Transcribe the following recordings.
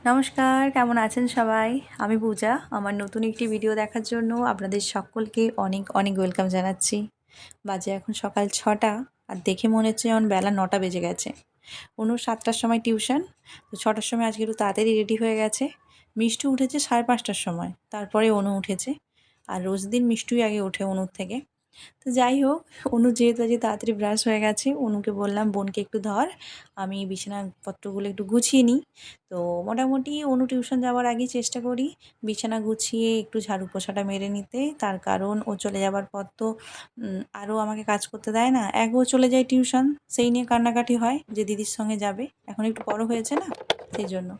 নমস্কার, কেমন আছেন সবাই? আমি পূজা। আমার নতুন একটি ভিডিও দেখার জন্য আপনাদের সকলকে অনেক অনেক ওয়েলকাম জানাচ্ছি। বাজে এখন সকাল ৬টা আর দেখে মনে হচ্ছে যেমন বেলা ৯টা বেজে গেছে। অনুর ৭টার সময় টিউশন, তো ৬টার সময় আজকে একটু তাড়াতাড়ি রেডি হয়ে গেছে। মিষ্টু উঠেছে ৫:৩০টার সময়, তারপরে অনু উঠেছে। আর রোজ দিন মিষ্টুই আগে ওঠে অনুর থেকে। তো যাই হোক, অনু যেহেতু আজকে তাড়াতাড়ি ব্রাশ হয়ে গেছে, অনুকে বললাম বোনকে একটু ধর, আমি বিছানাপত্রগুলো একটু গুছিয়ে নিই। তো মোটামুটি অনু টিউশন যাওয়ার আগেই চেষ্টা করি বিছানা গুছিয়ে একটু ঝাড়ু পোছাটা মেরে নিতে। তার কারণ ও চলে যাবার পর তো আরও আমাকে কাজ করতে দেয় না। ও চলে যায় টিউশন, সেই নিয়ে কান্নাকাটি হয় যে দিদির সঙ্গে যাবে, এখন একটু বড় হয়েছে না, সেই জন্য।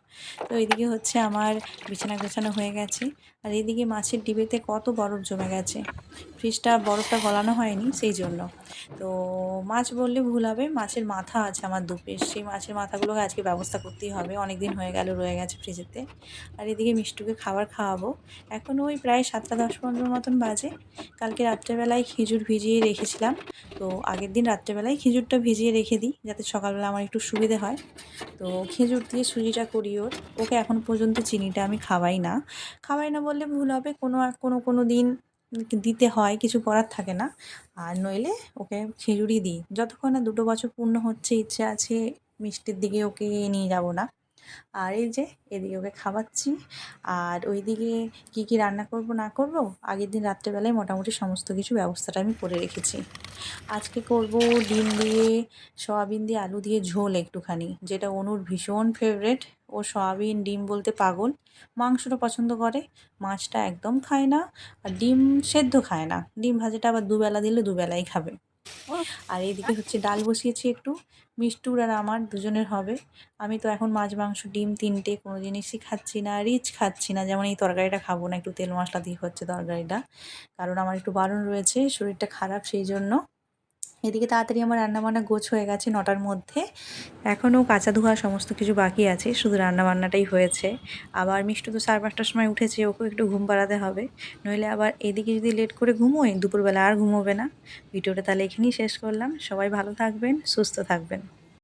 তো এদিকে হচ্ছে আমার বিছানা গোছানো হয়ে গেছে। আর এদিকে মাছের ডিবেতে কত বরফ জমে গেছে, ফ্রিজটা বরফটা গলানো হয়নি সেই জন্য। তো মাছ বললে ভুল হবে, মাছের মাথা আছে আমার ২ পিস, সেই মাছের মাথাগুলোকে আজকে ব্যবস্থা করতেই হবে, অনেক দিন হয়ে গেল রয়ে গেছে ফ্রিজেতে। আর এদিকে মিষ্টুকে খাবার খাওয়াবো। এখন ওই প্রায় ৭টা ১০-১৫ মতন বাজে। কালকে রাত্রেবেলায় খেজুর ভিজিয়ে রেখেছিলাম, তো আগের দিন রাত্রেবেলায় খেজুরটা ভিজিয়ে রেখে দিই যাতে সকালবেলা আমার একটু সুবিধে হয়। তো খেজুর দিয়ে সুজিটা করি ওকে এখন পর্যন্ত চিনিটা আমি খাওয়াই না বললে ভুল হবে, কোনো দিন দিতে হয়, কিছু করার থাকে না। আর নইলে ওকে খেজুরই দিই যতক্ষণ না ২ বছর পূর্ণ হচ্ছে। ইচ্ছে আছে মিষ্টির দিকে ওকে নিয়ে যাব না। আর এই যে এদিকে ওকে খাওয়াচ্ছি। আর ওইদিকে কী রান্না করব না করব আগের দিন রাত্রেবেলায় মোটামুটি সমস্ত কিছু ব্যবস্থাটা আমি করে রেখেছি। আজকে করব ডিম দিয়ে, সয়াবিন দিয়ে, আলু দিয়ে ঝোল একটুখানি, যেটা অনুর ভীষণ ফেভারেট। ও সয়াবিন ডিম বলতে পাগল। মাংসটা পছন্দ করে, মাছটা একদম খায় না। আর ডিম সেদ্ধ খায় না, ডিম ভাজিটা আবার দুবেলা দিলে দুবেলাই খাবে। আর এইদিকে হচ্ছে ডাল বসিয়েছি একটু, মিষ্টুর আর আমার দুজনের হবে। আমি তো এখন মাছ মাংস ডিম ৩টে কোনো জিনিসই খাচ্ছি না, রিচ খাচ্ছি না। যেমন এই তরকারিটা খাবো না, একটু তেল মশলা দিয়ে হচ্ছে তরকারিটা, কারণ আমার একটু বারণ রয়েছে, শরীরটা খারাপ সেই জন্য। এদিকে তাড়াতাড়ি আমার রান্নাবান্না গোছ হয়ে গেছে ৯টার মধ্যে। এখনও কাচা ধোয়া সমস্ত কিছু বাকি আছে, শুধু রান্নাবান্নাটাই হয়েছে। আবার মিষ্টু তো ৫:৩০টার সময় উঠেছে, ওকেও একটু ঘুম পাড়াতে হবে, নইলে আবার এদিকে যদি লেট করে ঘুমোয় দুপুরবেলা আর ঘুমোবে না। ভিডিওটা তাহলে এখানেই শেষ করলাম। সবাই ভালো থাকবেন, সুস্থ থাকবেন।